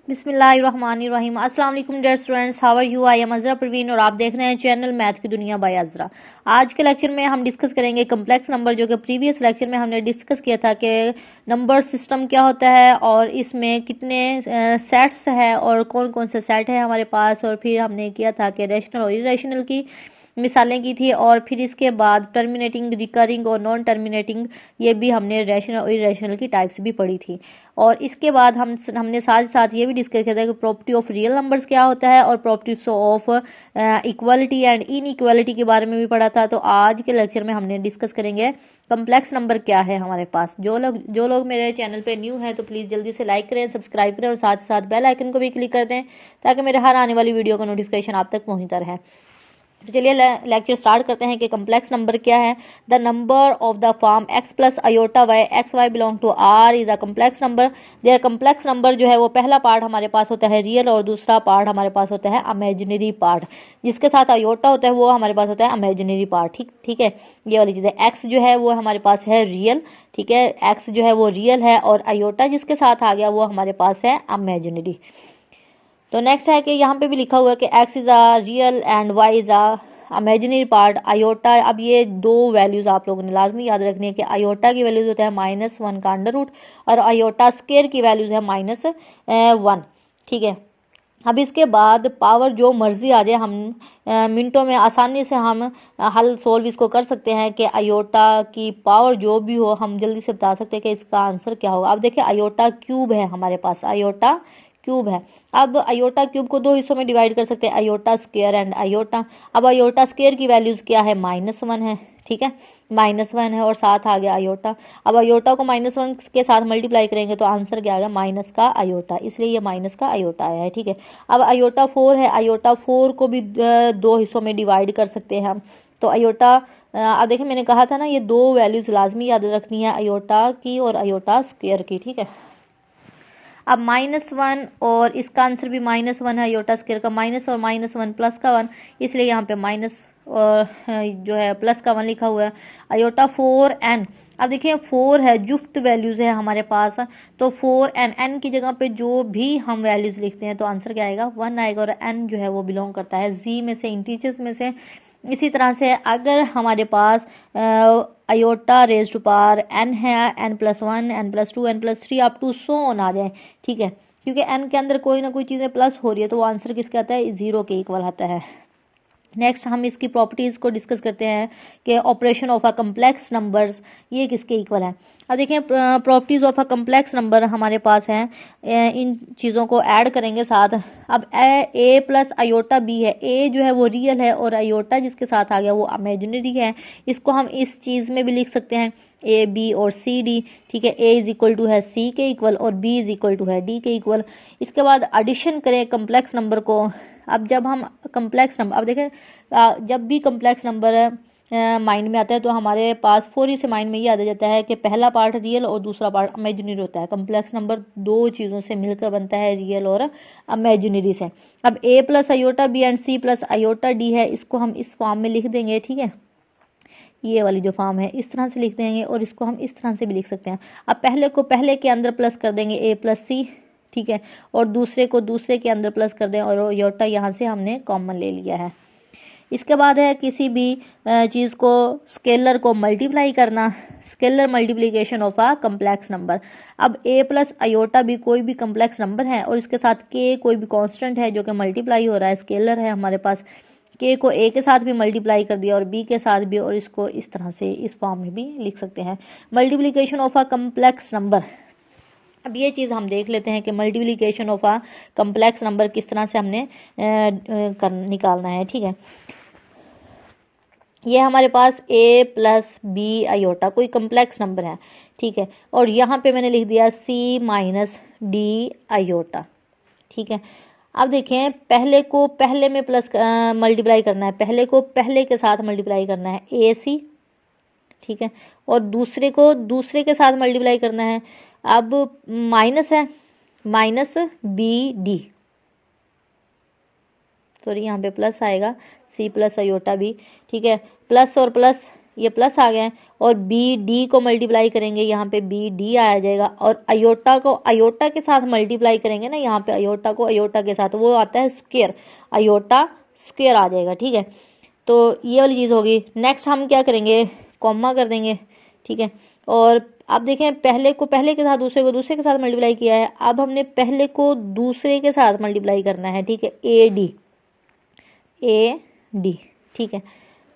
बिस्मिल्लाहिर्रहमानिर्रहीम। अस्सलाम वालेकुम dear students, how are you? I am Azra Parveen और आप देख रहे हैं चैनल मैथ की दुनिया बाय अज़रा। आज के लेक्चर में हम डिस्कस करेंगे कम्प्लेक्स नंबर, जो कि प्रीवियस लेक्चर में हमने डिस्कस किया था कि नंबर सिस्टम क्या होता है और इसमें कितने सेट्स है और कौन कौन से सेट है हमारे पास। और फिर हमने किया था कि रैशनल और इरेशनल की मिसालें की थी, और फिर इसके बाद टर्मिनेटिंग, रिकरिंग और नॉन टर्मिनेटिंग, ये भी हमने रैशनल और इरेशनल की टाइप्स भी पढ़ी थी। और इसके बाद हमने साथ साथ ये भी डिस्कस किया था कि प्रॉपर्टी ऑफ रियल नंबर्स क्या होता है और properties of equality and inequality के बारे में भी पढ़ा था। तो आज के लेक्चर में हमने डिस्कस करेंगे कम्प्लेक्स नंबर क्या है हमारे पास। जो लोग मेरे चैनल पे न्यू हैं तो प्लीज़ जल्दी से लाइक करें, सब्सक्राइब करें और साथ साथ बेल आइकन को भी क्लिक कर दें ताकि मेरे हर आने वाली वीडियो का नोटिफिकेशन आप तक पहुंचता रहे। तो चलिए लेक्चर स्टार्ट करते हैं कि कम्प्लेक्स नंबर क्या है। The number of the form x plus iota y x y belong to R is a complex number. There complex number जो है वो पहला पार्ट हमारे पास होता है रियल और दूसरा पार्ट हमारे पास होता है इमेजिनरी पार्ट। जिसके साथ अयोटा होता है वो हमारे पास होता है इमेजिनरी पार्ट। ठीक है, ये वाली चीज़ है। x जो है वो हमारे पास है रियल, ठीक है, x जो है वो रियल है और अयोटा जिसके साथ आ गया वो हमारे पास है इमेजिनरी। तो नेक्स्ट है कि यहाँ पे भी लिखा हुआ है कि x is a real and y is a imaginary part iota. अब ये दो वैल्यूज आप लोगों ने लाजमी याद रखनी है कि अयोटा की वैल्यूज होता है -1 का अंडर रूट और अयोटा स्क्वायर की वैल्यूज है -1। ठीक है, अब इसके बाद पावर जो मर्जी आ जाए, हम मिनटों में आसानी से हम हल सोल्व इसको कर सकते हैं कि अयोटा की पावर जो भी हो हम जल्दी से बता सकते हैं कि इसका आंसर क्या होगा। अब देखिए अयोटा क्यूब है हमारे पास, अयोटा क्यूब है। अब अयोटा क्यूब को दो हिस्सों में डिवाइड कर सकते हैं, अयोटा स्क्वायर एंड अयोटा। अब अयोटा स्क्वायर की वैल्यूज क्या है? -1 है, ठीक है, -1 है और साथ आ गया अयोटा। अब अयोटा को -1 के साथ मल्टीप्लाई करेंगे तो आंसर क्या आ गया? माइनस का अयोटा, इसलिए ये माइनस का अयोटा आया है। ठीक है, अब अयोटा 4 है, अयोटा 4 को भी दो हिस्सों में डिवाइड कर सकते हैं हम। तो अयोटा अब देखिए मैंने कहा था ना ये दो वैल्यूज लाजमी याद रखनी है, अयोटा की और अयोटा स्क्वायर की। ठीक है, अब -1 और इसका आंसर भी -1 है, अयोटा स्क्वायर का माइनस और -1 प्लस का 1, इसलिए यहाँ पे माइनस और जो है प्लस का 1 लिखा हुआ है। अयोटा 4n, अब देखिए 4 है, जुफ्त वैल्यूज है हमारे पास, तो 4n, n की जगह पे जो भी हम वैल्यूज लिखते हैं तो आंसर क्या आएगा? 1 आएगा। और n जो है वो बिलोंग करता है z में से, इंटीजर्स में से। इसी तरह से अगर हमारे पास iota raise to power n है, n+1, n+2, n+3 up to so on आ जाए, ठीक है, क्योंकि n के अंदर कोई ना कोई चीज़ें प्लस हो रही है तो वो आंसर किसके आता है? 0 के इक्वल आता है। नेक्स्ट हम इसकी प्रॉपर्टीज़ को डिस्कस करते हैं कि operation of a complex numbers ये किसके इक्वल है। अब देखें properties of a complex number हमारे पास हैं, इन चीज़ों को ऐड करेंगे साथ। अब ए प्लस अयोटा बी है, ए जो है वो रियल है और अयोटा जिसके साथ आ गया वो इमेजिनरी है। इसको हम इस चीज़ में भी लिख सकते हैं ए बी और सी डी। ठीक है, ए इज इक्वल टू है सी के इक्वल और बी इज इक्वल टू है डी के इक्वल। इसके बाद एडिशन करें कम्प्लेक्स नंबर को। अब जब हम कम्प्लेक्स नंबर, अब देखें जब भी कम्प्लेक्स नंबर माइंड में आता है तो हमारे पास फौरी से माइंड में ये आ जाता है कि पहला पार्ट रियल और दूसरा पार्ट इमेजिनरी होता है। कम्प्लेक्स नंबर दो चीज़ों से मिलकर बनता है, रियल और इमेजिनरी से। अब a plus iota b and c plus iota d है, इसको हम इस फॉर्म में लिख देंगे। ठीक है, ये वाली जो फॉर्म है इस तरह से लिख देंगे और इसको हम इस तरह से भी लिख सकते हैं। अब पहले को पहले के अंदर प्लस कर देंगे ए प्लस सी, ठीक है, और दूसरे को दूसरे के अंदर प्लस कर दें और योटा यहाँ से हमने कॉमन ले लिया है। इसके बाद है किसी भी चीज़ को स्केलर को मल्टीप्लाई करना, scalar multiplication of a complex number. अब a प्लस अयोटा भी कोई भी कम्प्लेक्स नंबर है और इसके साथ k कोई भी कांस्टेंट है जो कि मल्टीप्लाई हो रहा है, स्केलर है हमारे पास। k को a के साथ भी मल्टीप्लाई कर दिया और b के साथ भी, और इसको इस तरह से इस फॉर्म में भी लिख सकते हैं, multiplication of a complex number. अब ये चीज़ हम देख लेते हैं कि multiplication of a complex number किस तरह से हमने निकालना है। ठीक है, ये हमारे पास a प्लस बी अयोटा कोई कम्प्लेक्स नंबर है, ठीक है, और यहाँ पे मैंने लिख दिया c माइनस डी अयोटा। ठीक है, अब देखें पहले को पहले में प्लस मल्टीप्लाई करना है, पहले को पहले के साथ मल्टीप्लाई करना है ए सी, ठीक है, और दूसरे को दूसरे के साथ मल्टीप्लाई करना है। अब माइनस है, माइनस बी डी, सॉरी यहाँ पे प्लस आएगा, सी प्लस अयोटा बी। ठीक है, प्लस और प्लस ये प्लस आ गया है, और बी डी को मल्टीप्लाई करेंगे, यहाँ पे बी डी आ जाएगा, और अयोटा को अयोटा के साथ मल्टीप्लाई करेंगे ना, यहाँ पे अयोटा को अयोटा के साथ, वो आता है स्क्वायर, अयोटा स्क्वायर आ जाएगा। ठीक है, तो ये वाली चीज़ होगी। नेक्स्ट हम क्या करेंगे, कॉमा कर देंगे। ठीक है, और आप देखें पहले को पहले के साथ, दूसरे को दूसरे के साथ मल्टीप्लाई किया है, अब हमने पहले को दूसरे के साथ मल्टीप्लाई करना है। ठीक है, ए डी। ठीक है,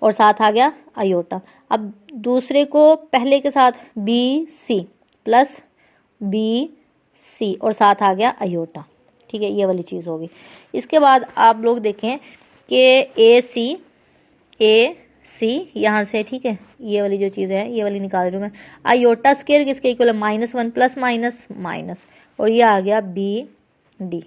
और साथ आ गया अयोटा। अब दूसरे को पहले के साथ b c plus b c, और साथ आ गया अयोटा। ठीक है, ये वाली चीज़ होगी। इसके बाद आप लोग देखें कि ए सी यहाँ से, ठीक है, ये वाली जो चीज़ है ये वाली निकाल रही हूँ मैं। अयोटा स्क्वायर किसके इक्वल है, -1 प्लस माइनस माइनस, और ये आ गया बी डी,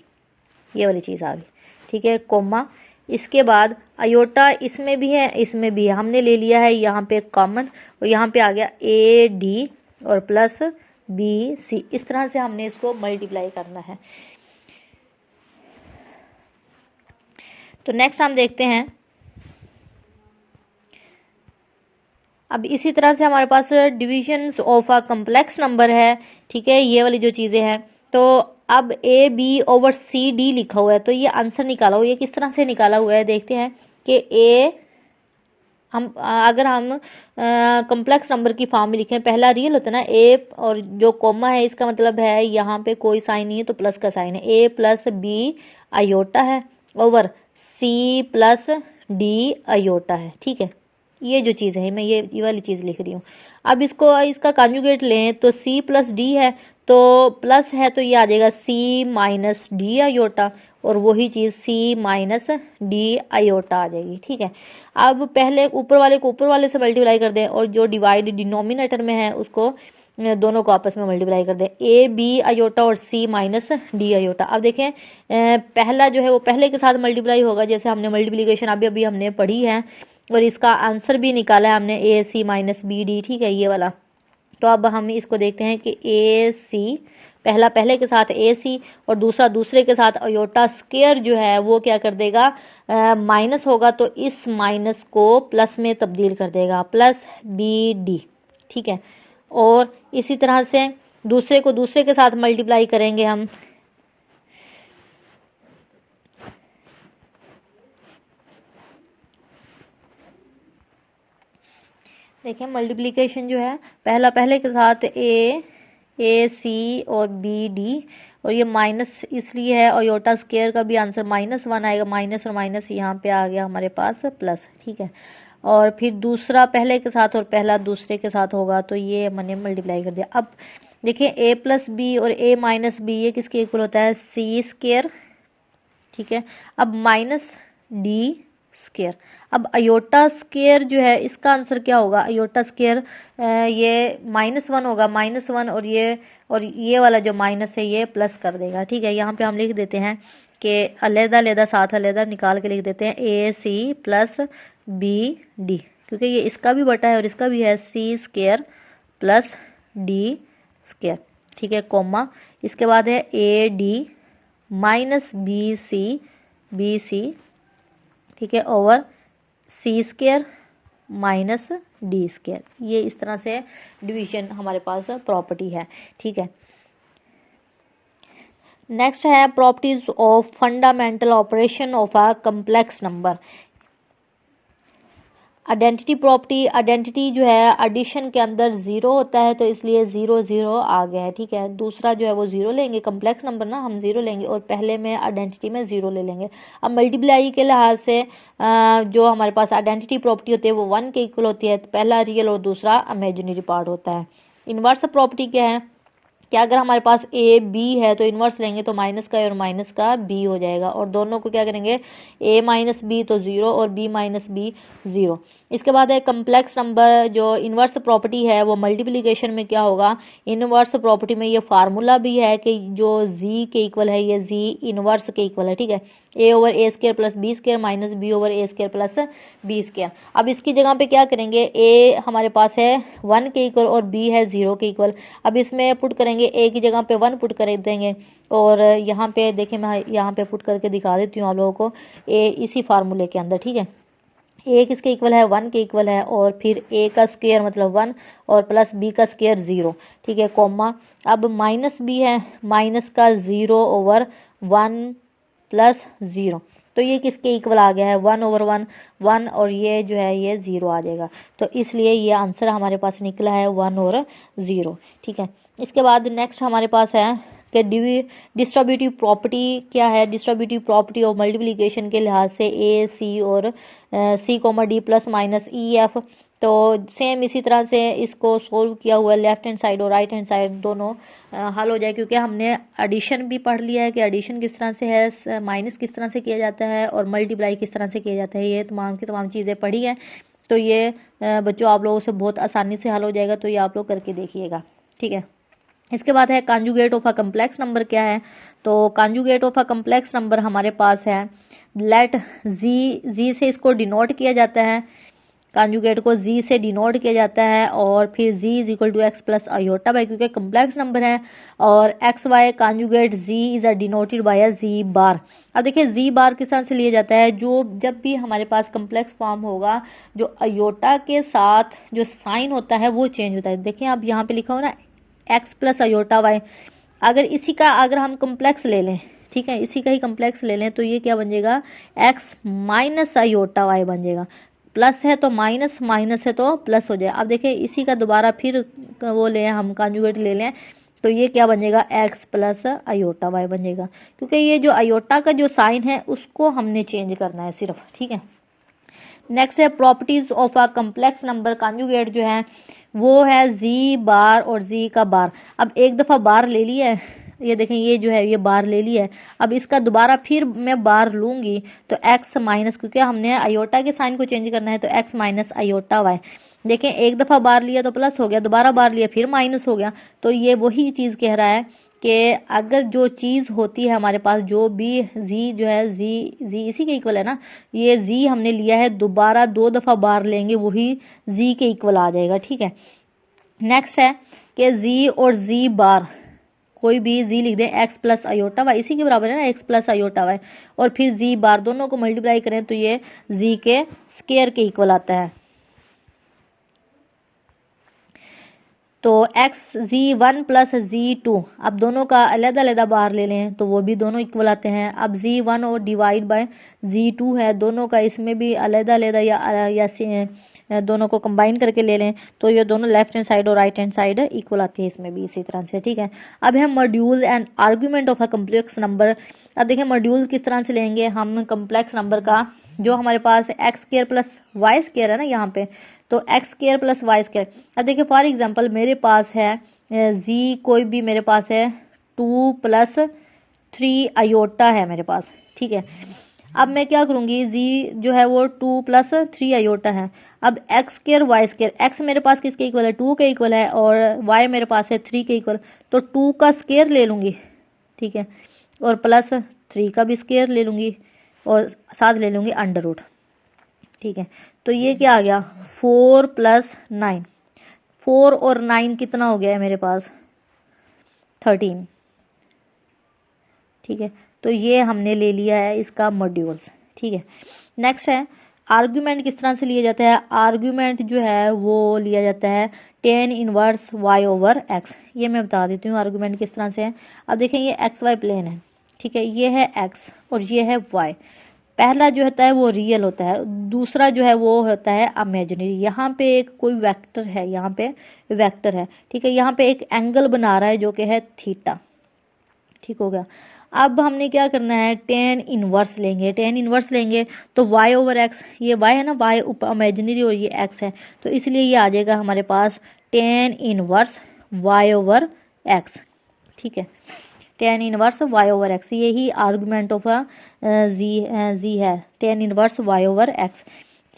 ये वाली चीज़ आ गई। ठीक है, कोमा। इसके बाद अयोटा इसमें भी है, इसमें भी है, हमने ले लिया है यहाँ पे कॉमन, और यहाँ पे आ गया ए डी और प्लस बी सी। इस तरह से हमने इसको मल्टीप्लाई करना है। तो नेक्स्ट हम देखते हैं, अब इसी तरह से हमारे पास divisions of a complex number है। ठीक है, ये वाली जो चीज़ें हैं, तो अब a b over c d लिखा हुआ है, तो ये आंसर निकाला हुआ है। ये किस तरह से निकाला हुआ है, देखते हैं कि अगर हम कम्प्लेक्स नंबर की फॉर्म में लिखें, पहला रियल होता है ना, ए और जो कॉमा है इसका मतलब है यहाँ पे कोई साइन नहीं है तो प्लस का साइन है, ए प्लस बी अयोटा है over c plus d iota है। ठीक है, ये जो चीज़ है मैं ये वाली चीज़ लिख रही हूँ। अब इसका कॉन्जुगेट लें तो सी प्लस डी है, तो प्लस है तो ये आ जाएगा सी माइनस डी अयोटा, और वही चीज़ सी माइनस डी अयोटा आ जाएगी। ठीक है, अब पहले ऊपर वाले को ऊपर वाले से मल्टीप्लाई कर दें, और जो डिवाइड डिनोमिनेटर में है उसको दोनों को आपस में मल्टीप्लाई कर दें, ए बी अयोटा और सी माइनस डी अयोटा। अब देखें पहला जो है वो पहले के साथ मल्टीप्लाई होगा, जैसे हमने मल्टीप्लीकेशन अभी हमने पढ़ी है, और इसका आंसर भी निकाला है हमने, ए सी माइनस बी डी। ठीक है, ये वाला। तो अब हम इसको देखते हैं कि ए सी पहला पहले के साथ ए सी, और दूसरा दूसरे के साथ अयोटा स्क्वायर जो है वो क्या कर देगा, माइनस होगा तो इस माइनस को प्लस में तब्दील कर देगा, प्लस बी डी। ठीक है, और इसी तरह से दूसरे को दूसरे के साथ मल्टीप्लाई करेंगे हम, देखिए मल्टीप्लिकेशन जो है पहला पहले के साथ ए सी और बी डी, और ये माइनस इसलिए है, और अयोटा स्क्वायर का भी आंसर -1 आएगा, माइनस और माइनस यहाँ पे आ गया हमारे पास प्लस। ठीक है, और फिर दूसरा पहले के साथ और पहला दूसरे के साथ होगा, तो ये मैंने मल्टीप्लाई कर दिया। अब देखिए ए प्लस बी और ए माइनस बी ये किसके इक्वल होता है, सी स्क्वायर। ठीक है, अब माइनस डी स्क्वायर। अब अयोटा स्क्वायर जो है इसका आंसर क्या होगा, अयोटा स्क्वायर ये -1 होगा, -1, और ये वाला जो माइनस है ये प्लस कर देगा। ठीक है, यहाँ पे हम लिख देते हैं कि अलग-अलग साथ अलग निकाल के लिख देते हैं, ए सी प्लस बी डी, क्योंकि ये इसका भी बटा है और इसका भी है, c square plus d square. ठीक है, कोमा। इसके बाद है a d minus b c, ठीक है, over c square minus d square. ये इस तरह से डिवीजन हमारे पास प्रॉपर्टी है। ठीक है, नेक्स्ट है properties of fundamental operation of a complex number. Identity property, identity जो है एडिशन के अंदर 0 होता है, तो इसलिए 0 0 आ गया है। ठीक है, दूसरा जो है वो 0 लेंगे, कम्प्लेक्स नंबर ना, हम 0 लेंगे, और पहले में आइडेंटिटी में 0 ले लेंगे। अब मल्टीप्लाई के लिहाज से जो हमारे पास आइडेंटिटी प्रॉपर्टी होती है वो 1 के इक्वल होती है, तो पहला रियल और दूसरा इमेजिनरी पार्ट होता है। इनवर्स प्रॉपर्टी क्या है कि अगर हमारे पास ए बी है तो इन्वर्स लेंगे तो माइनस का और माइनस का बी हो जाएगा, और दोनों को क्या करेंगे, ए माइनस बी तो 0 और बी माइनस बी 0। इसके बाद है कम्प्लेक्स नंबर, जो इन्वर्स प्रॉपर्टी है वो मल्टीप्लिकेशन में क्या होगा, इन्वर्स प्रॉपर्टी में ये फार्मूला भी है कि जो जी के इक्वल है ये जी इन्वर्स के इक्वल है। ठीक है, a over a square plus b square minus b over a square plus b square. अब इसकी जगह पे क्या करेंगे, ए हमारे पास है 1 के इक्वल और बी है 0 के इक्वल। अब इसमें पुट करेंगे, ए की जगह पे 1 पुट कर देंगे, और यहाँ पे देखिए मैं यहाँ पे पुट करके दिखा देती हूँ आप लोगों को, ए इसी फार्मूले के अंदर। ठीक है, ए किसके इक्वल है, 1 के इक्वल है, और फिर ए का स्क्वायर मतलब 1 और प्लस बी का स्क्वायर 0, ठीक है, कॉमा। अब माइनस बी है, माइनस का 0 ओवर 1 प्लस 0, तो ये किसके इक्वल आ गया है, 1 ओवर 1 1, और ये जो है ये 0 आ जाएगा। तो इसलिए ये आंसर हमारे पास निकला है 1 और 0, ठीक है। इसके बाद नेक्स्ट हमारे पास है कि डिस्ट्रीब्यूटिव प्रॉपर्टी क्या है। डिस्ट्रीब्यूटिव प्रॉपर्टी ऑफ मल्टीप्लिकेशन के लिहाज से ए सी और c comma d plus minus e f, तो सेम इसी तरह से इसको सोल्व किया हुआ है, लेफ्ट हैंड साइड और राइट हैंड साइड दोनों हल हो जाए, क्योंकि हमने एडिशन भी पढ़ लिया है कि एडिशन किस तरह से है, माइनस किस तरह से किया जाता है और मल्टीप्लाई किस तरह से किया जाता है, ये तमाम की तमाम चीज़ें पढ़ी हैं। तो ये बच्चों आप लोगों से बहुत आसानी से हल हो जाएगा, तो ये आप लोग करके देखिएगा, ठीक है। इसके बाद है conjugate of a complex number क्या है। तो conjugate of a complex number हमारे पास है, लेट जी से इसको डिनोट किया जाता है, कॉन्जुगेट को जी से डिनोट किया जाता है, और फिर z is equal to x plus iota y, क्योंकि कम्प्लेक्स नंबर है, और x y conjugate z is a denoted by a z bar. अब देखिए जी बार किस तरह से लिया जाता है, जो जब भी हमारे पास कम्प्लेक्स फॉर्म होगा, जो आयोटा के साथ जो साइन होता है वो चेंज होता है। देखिए आप यहाँ पे लिखा हो ना एक्स प्लस आयोटा वाई, अगर हम कम्प्लेक्स ले लें, ठीक है, इसी का ही कम्प्लेक्स ले लें, तो ये क्या बन जाएगा, एक्स माइनस आयोटा वाई बन जाएगा। प्लस है तो माइनस, माइनस है तो प्लस हो जाए। अब देखिए इसी का दोबारा फिर वो ले हम कॉन्जुगेट ले लें, तो ये क्या बन जाएगा, एक्स प्लस आयोटा वाई बन जाएगा, क्योंकि ये जो आयोटा का जो साइन है उसको हमने चेंज करना है सिर्फ, ठीक है। नेक्स्ट है properties of a complex number conjugate जो है वो है जी बार और जी का बार। अब एक दफा बार ले लिया है, ये देखें ये जो है ये बार ले लिया है, अब इसका दोबारा फिर मैं बार लूंगी तो एक्स माइनस, क्योंकि हमने आयोटा के साइन को चेंज करना है, तो एक्स माइनस आयोटा वाई। देखें एक दफा बार लिया तो प्लस हो गया, दोबारा बार लिया फिर माइनस हो गया, तो ये वही चीज कह रहा है कि अगर जो चीज होती है हमारे पास, जो भी जी जो है जी इसी के इक्वल है ना, ये जी हमने लिया है, दोबारा 2 दफा बार लेंगे वही जी के इक्वल आ जाएगा, ठीक है। नेक्स्ट है कि जी और जी बार, कोई भी जी लिख दें, एक्स प्लस आयोटा वाई इसी के बराबर है ना, एक्स प्लस आयोटा वाई, और फिर जी बार दोनों को मल्टीप्लाई करें तो ये जी के स्क्वायर के इक्वल आता है। तो एक्स जी 1 प्लस जी 2, अब दोनों का अलग अलग बाहर ले लें तो वो भी दोनों इक्वल आते हैं। अब जी 1 और डिवाइड बाय जी 2 है, दोनों का इसमें भी अलग अलग या दोनों को कंबाइन करके ले लें तो ये दोनों लेफ्ट हैंड साइड और राइट हैंड साइड इक्वल आती है इसमें भी इसी तरह से, ठीक है। अब है module and argument of a complex number. अब देखिए मॉड्यूल किस तरह से लेंगे हम कम्प्लेक्स नंबर का, जो हमारे पास x square plus y square है ना यहाँ पे, तो x square plus y square. अब देखिए फॉर एग्जांपल मेरे पास है जी, कोई भी मेरे पास है 2 प्लस 3 आयोटा है मेरे पास, ठीक है। अब मैं क्या करूंगी, जी जो है वो 2 प्लस 3 आयोटा है। अब x square y square, x मेरे पास किसके इक्वल है, 2 के इक्वल है, और वाई मेरे पास है 3 के इक्वल, तो 2 का स्क्वायर ले लूंगी, ठीक है, और प्लस 3 का भी स्क्वायर ले लूंगी, और साथ ले लूंगी अंडर रूट, ठीक है। तो ये क्या आ गया, 4 प्लस 9, 4 और 9 कितना हो गया है मेरे पास, 13, ठीक है। तो ये हमने ले लिया है इसका मॉड्यूल्स, ठीक है। नेक्स्ट है आर्ग्यूमेंट किस तरह से लिया जाता है। आर्ग्यूमेंट जो है वो लिया जाता है tan inverse y over x। ये मैं बता देती हूँ आर्ग्यूमेंट किस तरह से है। अब देखें ये एक्स वाई प्लेन है, ठीक है, ये है x और ये है y। पहला जो होता है वो रियल होता है, दूसरा जो है वो होता है इमेजिनरी। यहाँ पे एक कोई वेक्टर है, यहाँ पे वेक्टर है, ठीक है, यहाँ पे एक एंगल बना रहा है जो कि है थीटा, ठीक हो गया। अब हमने क्या करना है, टेन इनवर्स लेंगे, टेन इनवर्स लेंगे तो y ओवर एक्स, ये y है ना, y ऊपर इमेजिनरी और ये x है, तो इसलिए ये आ जाएगा हमारे पास tan inverse y over x, ठीक है, tan inverse y over x, यही आर्गुमेंट ऑफ जी है, tan inverse y over x,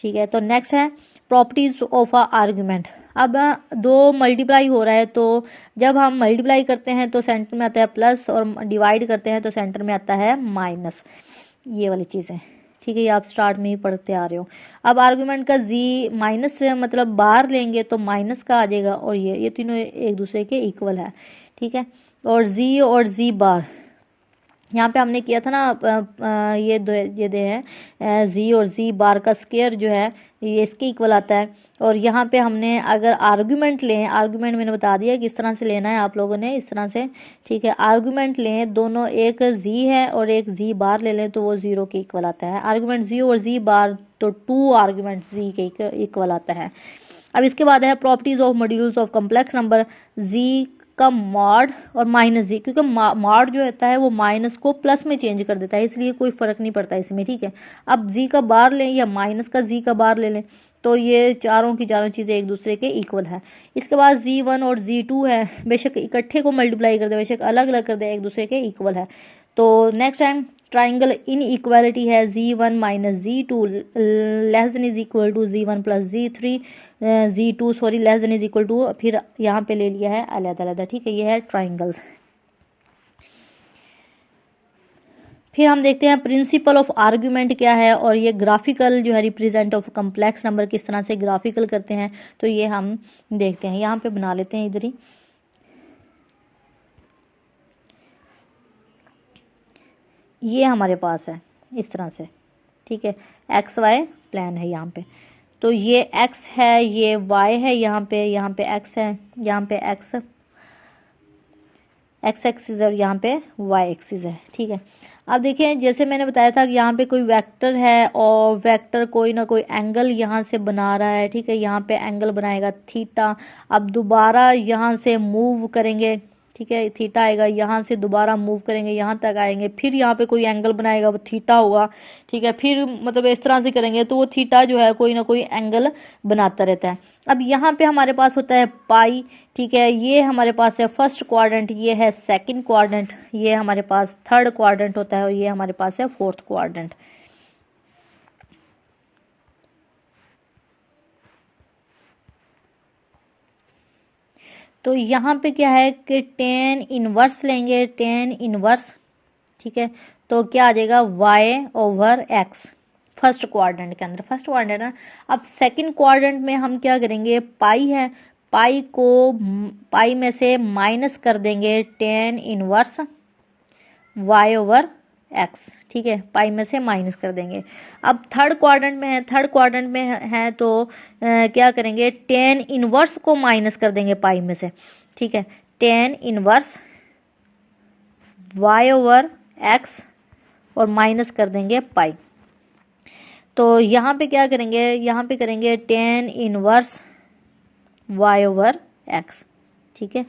ठीक है। तो नेक्स्ट है प्रॉपर्टीज ऑफ अ आर्गुमेंट। अब दो मल्टीप्लाई हो रहा है, तो जब हम मल्टीप्लाई करते हैं तो सेंटर में आता है प्लस, और डिवाइड करते हैं तो सेंटर में आता है माइनस, ये वाली चीज़ें, ठीक है, ये आप स्टार्ट में ही पढ़ते आ रहे हो। अब आर्गुमेंट का जी माइनस से मतलब बार लेंगे तो माइनस का आ जाएगा, और ये तीनों एक दूसरे के इक्वल है, ठीक है। और जी बार, यहाँ पे हमने किया था ना ये दे हैं जी और जी बार का स्क्वायर जो है ये इसके इक्वल आता है। और यहाँ पे हमने अगर आर्गुमेंट लें, आर्गुमेंट मैंने बता दिया किस तरह से लेना है आप लोगों ने, इस तरह से, ठीक है। आर्गुमेंट लें दोनों, एक जी है और एक जी बार ले लें तो वो 0 के इक्वल आता है। आर्गुमेंट जी और जी बार तो 2 आर्गुमेंट जी के इक्वल आता है। अब इसके बाद है properties of modulus of complex number, z का मॉड और माइनस जी, क्योंकि मॉड जो होता है वो माइनस को प्लस में चेंज कर देता है, इसलिए कोई फर्क नहीं पड़ता इसमें, ठीक है। अब जी का बार लें या माइनस का जी का बार ले लें तो ये चारों की चारों चीजें एक दूसरे के इक्वल है। इसके बाद जी1 और जी2 है, बेशक इकट्ठे को मल्टीप्लाई कर दे बेशक अलग अलग कर दे, एक दूसरे के इक्वल है। तो नेक्स्ट टाइम ट्राइंगल इन इक्वालिटी है z one minus z two less than is equal to z one plus जी3 z two sorry less than is equal to, फिर यहाँ पे ले लिया है अलग अलग, ठीक है। ये है ट्राइंगल्स। फिर हम देखते हैं प्रिंसिपल ऑफ आर्ग्यूमेंट क्या है, और ये ग्राफिकल जो है रिप्रेजेंट ऑफ कम्प्लेक्स नंबर किस तरह से ग्राफिकल करते हैं, तो ये हम देखते हैं। यहाँ पे बना लेते हैं इधर ही, ये हमारे पास है इस तरह से, ठीक है। एक्स वाई प्लान है यहाँ पे, तो ये एक्स है ये वाई है, यहाँ पे एक्स है, यहाँ पे एक्स एक्सिस है और यहाँ पे वाई एक्सिस है, ठीक है। अब देखिए जैसे मैंने बताया था कि यहाँ पे कोई वेक्टर है और वेक्टर कोई ना कोई एंगल यहाँ से बना रहा है, ठीक है। यहाँ पे एंगल बनाएगा थीटा। अब दोबारा यहाँ से मूव करेंगे, ठीक है, थीटा आएगा, यहाँ से दोबारा मूव करेंगे यहाँ तक आएंगे, फिर यहाँ पे कोई एंगल बनाएगा वो थीटा होगा, ठीक है। फिर मतलब इस तरह से करेंगे तो वो थीटा जो है कोई ना कोई एंगल बनाता रहता है। अब यहाँ पे हमारे पास होता है पाई, ठीक है। ये हमारे पास है फर्स्ट क्वाड्रेंट, ये है सेकंड क्वाड्रेंट, ये हमारे पास थर्ड क्वाड्रेंट होता है और ये हमारे पास है फोर्थ क्वाड्रेंट। तो यहाँ पे क्या है कि टेन इनवर्स लेंगे, टेन इनवर्स, ठीक है। तो क्या आ जाएगा y over x first quadrant के अंदर, फर्स्ट क्वाड्रेंट है। अब सेकंड क्वाड्रेंट में हम क्या करेंगे, पाई है, पाई को पाई में से माइनस कर देंगे ten inverse y over x, ठीक है, पाई में से माइनस कर देंगे। अब थर्ड क्वाड्रेंट में है, थर्ड क्वाड्रेंट में है तो क्या करेंगे, टेन इनवर्स को माइनस कर देंगे पाई में से, ठीक है। Tan inverse y over x और माइनस कर देंगे पाई। तो यहाँ पे क्या करेंगे, यहाँ पे करेंगे ten inverse y over x, ठीक है।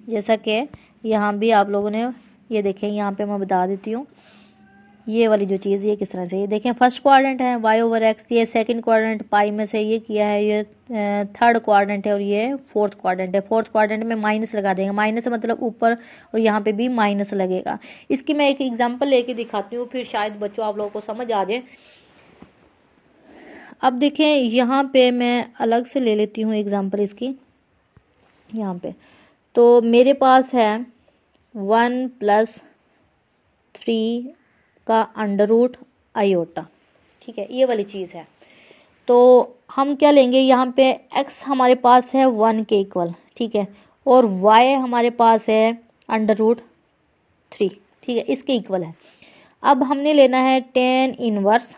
जैसा कि यहाँ भी आप लोगों ने ये देखें, यहाँ पे मैं बता देती हूँ ये वाली जो चीज़ ये किस तरह से, ये देखें फर्स्ट क्वाड्रेंट है y ओवर x, ये सेकंड क्वाड्रेंट पाई में से ये किया है, ये थर्ड क्वाड्रेंट है और ये फोर्थ क्वाड्रेंट है। फोर्थ क्वाड्रेंट में माइनस लगा देंगे, माइनस मतलब ऊपर और यहाँ पे भी माइनस लगेगा। इसकी मैं एक एग्जांपल लेके दिखाती हूँ, फिर शायद बच्चों आप लोगों को समझ आ जाए। अब देखें यहाँ पे मैं अलग से ले लेती हूँ एग्जाम्पल इसकी, यहाँ पे तो मेरे पास है 1 प्लस 3 का अंडर रूट आयोटा, ठीक है, ये वाली चीज़ है। तो हम क्या लेंगे, यहाँ पे x हमारे पास है 1 के इक्वल, ठीक है, और y हमारे पास है अंडर रूट 3, ठीक है, इसके इक्वल है। अब हमने लेना है टेन इनवर्स,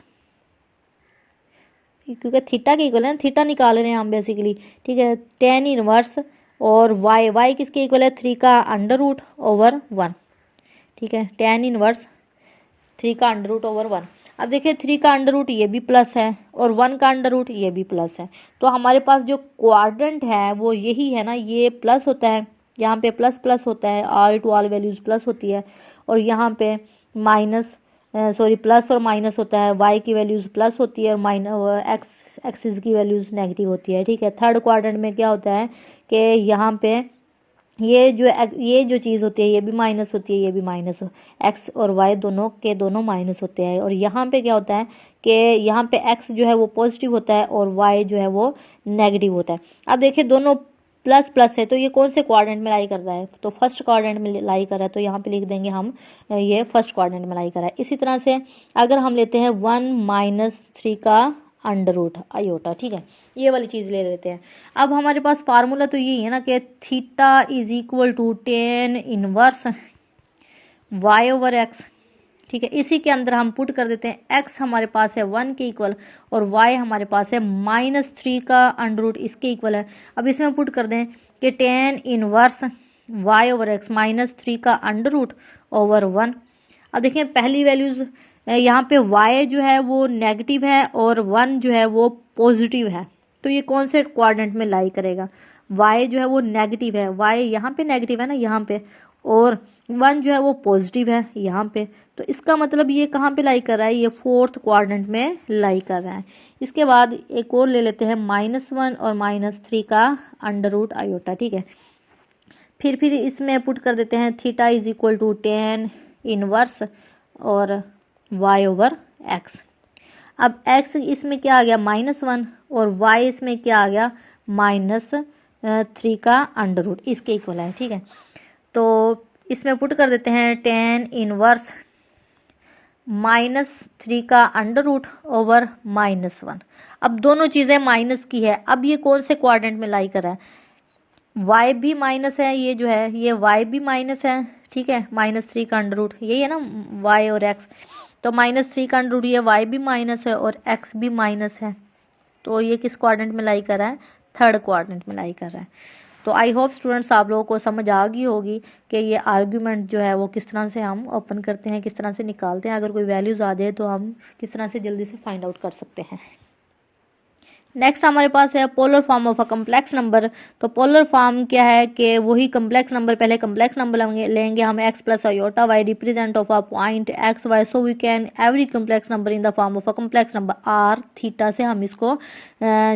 क्योंकि थीटा के इक्वल है, थीटा निकाल रहे हैं हम बेसिकली, ठीक है। टेन इनवर्स और y किसके इक्वल है, 3 का अंडर रूट ओवर 1, ठीक है। टेन इनवर्स 3 का अंडर रूट ओवर 1। अब देखिए 3 का अंडर रूट ये भी प्लस है और 1 का अंडर रूट ये भी प्लस है, तो हमारे पास जो क्वाड्रेंट है वो यही है ना, ये प्लस होता है, यहाँ पे प्लस प्लस होता है, all to all values plus होती है, और यहाँ पे माइनस सॉरी प्लस और माइनस होता है, y की वैल्यूज प्लस होती है और माइनस एक्सिस की वैल्यूज नेगेटिव होती है, ठीक है। थर्ड क्वाड्रेंट में क्या होता है कि यहाँ पे ये जो चीज़ होती है ये भी माइनस होती है, ये भी माइनस, एक्स और वाई दोनों के दोनों माइनस होते हैं, और यहाँ पे क्या होता है कि यहाँ पे एक्स जो है वो पॉजिटिव होता है और वाई जो है वो नेगेटिव होता है। अब देखिए दोनों प्लस प्लस है, तो ये कौन से क्वाड्रेंट में लाई कर रहा है, तो फर्स्ट क्वाड्रेंट में लाई कर रहा है, तो यहाँ पे लिख देंगे हम ये फर्स्ट क्वाड्रेंट में लाई कर रहा है। इसी तरह से अगर हम लेते हैं 1 माइनस 3 का अंडर रूट आयोटा। ठीक है, ये वाली चीज ले लेते हैं। अब हमारे पास फार्मूला तो यही है ना कि theta is equal to tan inverse y over x. ठीक है, इसी के अंदर हम पुट कर देते हैं x हमारे पास है 1 के इक्वल और y हमारे पास है -3 का अंडर रूट इसके इक्वल है। अब इसमें पुट कर दें कि ten inverse y over x -3 का अंडर रूट ओवर 1। अब देखिए पहली वैल्यूज यहाँ पे y जो है वो नेगेटिव है और 1 जो है वो पॉजिटिव है, तो ये कौन से क्वाड्रेंट में लाई करेगा? y जो है वो नेगेटिव है, y यहाँ पे नेगेटिव है ना यहाँ पे, और 1 जो है वो पॉजिटिव है यहाँ पे, तो इसका मतलब ये कहाँ पे लाई कर रहा है? ये फोर्थ क्वाड्रेंट में लाई कर रहा है। इसके बाद एक और ले लेते हैं -1 और -3 का अंडर रूट आयोटा। ठीक है, फिर इसमें पुट कर देते हैं theta is equal to tan inverse और y ओवर x। अब x इसमें क्या आ गया? -1 और y इसमें क्या आ गया? -3 का अंडर रूट इसके इक्वल है। ठीक है, तो इसमें पुट कर देते हैं टेन इनवर्स -3 का अंडर रूट ओवर -1। अब दोनों चीजें माइनस की है। अब ये कौन से क्वाड्रेंट में लाई कर रहा है? y भी माइनस है, ये जो है ये y भी माइनस है। ठीक है, -3 का अंडर रूट यही है ना y और x, तो -3 का अंडर रूट ये y भी माइनस है और x भी माइनस है, तो ये किस क्वाड्रेंट में लाई कर रहा है? थर्ड क्वाड्रेंट में लाई कर रहा है। तो आई होप स्टूडेंट्स आप लोगों को समझ आ गई होगी कि ये आर्ग्यूमेंट जो है वो किस तरह से हम ओपन करते हैं, किस तरह से निकालते हैं। अगर कोई वैल्यूज आ जाए तो हम किस तरह से जल्दी से फाइंड आउट कर सकते हैं। नेक्स्ट हमारे पास है polar form of a complex number. तो पोलर फॉर्म क्या है कि वही कम्प्लेक्स नंबर, पहले कम्प्लेक्स नंबर लेंगे हम x plus iota y represent of a point x y, so we can every complex number in the form of a complex number r theta से हम इसको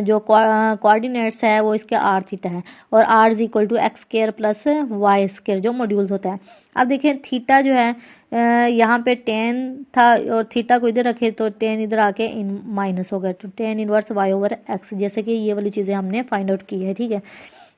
जो कोऑर्डिनेट्स है वो इसके r थीटा है, और r is equal to x square plus y square जो मॉड्यूल्स होता है। अब देखें थीटा जो है यहाँ पे 10 था और थीटा को इधर रखे तो 10 इधर आके इन माइनस हो गया, तो 10 इनवर्स y ओवर x, जैसे कि ये वाली चीजें हमने फाइंड आउट की है। ठीक है,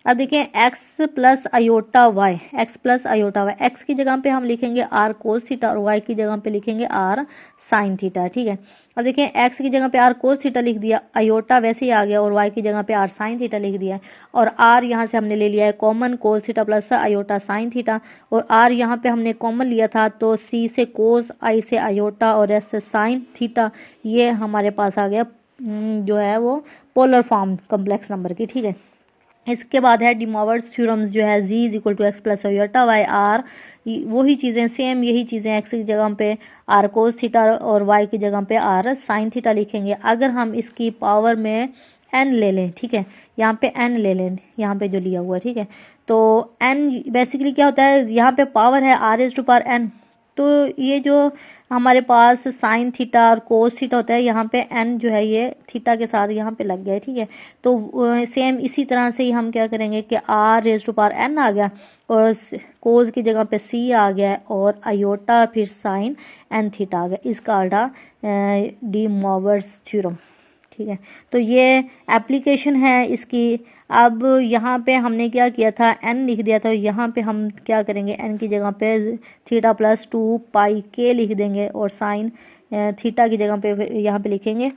अब देखें x plus iota y, x plus iota y, x की जगह पे हम लिखेंगे r कोस थीटा और y की जगह पे लिखेंगे r साइन थीटा। ठीक है, अब देखें x की जगह पे r कोस थीटा लिख दिया, आयोटा वैसे ही आ गया, और y की जगह पे r साइन थीटा लिख दिया, और r यहाँ से हमने ले लिया है common cos theta plus iota sine theta, और r यहाँ पे हमने कॉमन लिया था तो c से कोस, i से आयोटा और s से साइन थीटा, ये हमारे पास आ गया जो है वो पोलर फॉर्म कम्प्लेक्स नंबर की। ठीक है, इसके बाद है डिमोवर्स थ्योरम्स जो है z is equal to x plus iota y R, वही चीजें सेम यही चीजें x की जगह पे r कोस थीटा और y की जगह पे r साइन थीटा लिखेंगे। अगर हम इसकी पावर में n ले लें, ठीक है, यहाँ पे n ले लें, यहाँ पे जो लिया हुआ है, ठीक है, तो n बेसिकली क्या होता है, यहाँ पे पावर है r is to power n, तो ये जो हमारे पास साइन थीटा और कोस थीटा होता है, यहाँ पे n जो है ये थीटा के साथ यहाँ पे लग गया है। ठीक है, तो सेम इसी तरह से ही हम क्या करेंगे कि r raise to power n आ गया और कोस की जगह पे c आ गया है और आयोटा फिर साइन n थीटा आ गया, इसका आल्डा डी मोवर्स थ्योरम। ठीक है, तो ये एप्लीकेशन है इसकी। अब यहाँ पे हमने क्या किया था, n लिख दिया था, यहाँ पे हम क्या करेंगे, n की जगह पे थीटा प्लस 2 पाई k लिख देंगे और साइन थीटा की जगह पे यहाँ पे लिखेंगे।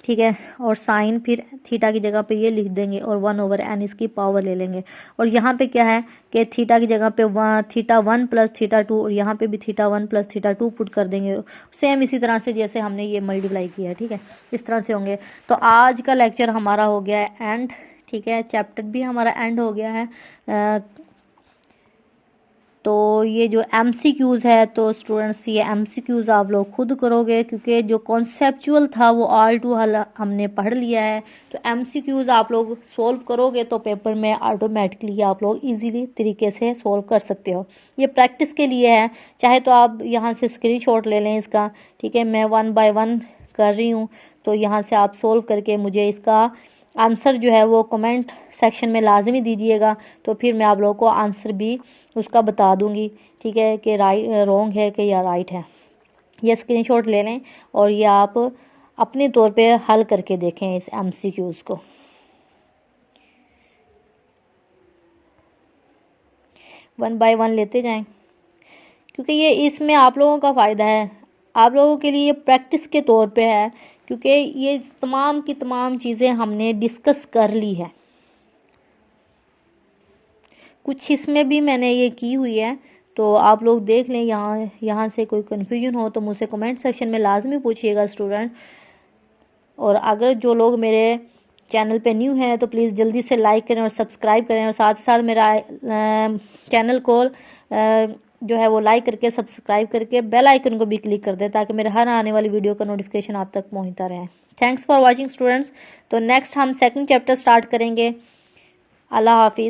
ठीक है, और साइन फिर थीटा की जगह पे ये लिख देंगे और 1 ओवर n इसकी पावर ले लेंगे, और यहाँ पे क्या है कि थीटा की जगह पे थीटा 1 प्लस थीटा 2 और यहाँ पे भी थीटा 1 प्लस थीटा 2 पुट कर देंगे, सेम इसी तरह से जैसे हमने ये मल्टीप्लाई किया है। ठीक है, इस तरह से होंगे। तो आज का लेक्चर हमारा हो गया है एंड। ठीक है, चैप्टर भी हमारा एंड हो गया है। तो ये जो MCQs है, तो स्टूडेंट्स ये MCQs आप लोग खुद करोगे, क्योंकि जो कॉन्सेप्चुअल था वो ऑल टू ऑल हमने पढ़ लिया है। तो MCQs आप लोग सोल्व करोगे तो पेपर में ऑटोमेटिकली आप लोग इजीली तरीके से सोल्व कर सकते हो। ये प्रैक्टिस के लिए है, चाहे तो आप यहाँ से स्क्रीनशॉट ले लें इसका। ठीक है, मैं 1 बाय 1 कर रही हूँ, तो यहाँ से आप सोल्व करके मुझे इसका आंसर जो है वो कमेंट सेक्शन में लाजमी दीजिएगा, तो फिर मैं आप लोगों को आंसर भी उसका बता दूंगी। ठीक है, कि राइट रॉन्ग है कि या राइट है। ये स्क्रीनशॉट ले लें और ये आप अपने तौर पे हल करके देखें इस MCQs को। वन बाय वन लेते जाएं, क्योंकि ये इसमें आप लोगों का फ़ायदा है, आप लोगों के लिए प्रैक्टिस के तौर पे है, क्योंकि ये तमाम की तमाम चीज़ें हमने डिस्कस कर ली है। कुछ इसमें भी मैंने ये की हुई है, तो आप लोग देख लें। यहाँ से कोई कन्फ्यूजन हो तो मुझसे कमेंट सेक्शन में लाजमी पूछिएगा स्टूडेंट। और अगर जो लोग मेरे चैनल पे न्यू हैं तो प्लीज़ जल्दी से लाइक करें और सब्सक्राइब करें, और साथ ही साथ मेरा चैनल को जो है वो लाइक करके सब्सक्राइब करके बेल आइकन को भी क्लिक कर दें, ताकि मेरे हर आने वाली वीडियो का नोटिफिकेशन आप तक पहुंचता रहे। Thanks for watching students. तो नेक्स्ट हम सेकंड चैप्टर स्टार्ट करेंगे। अल्लाह हाफिज़।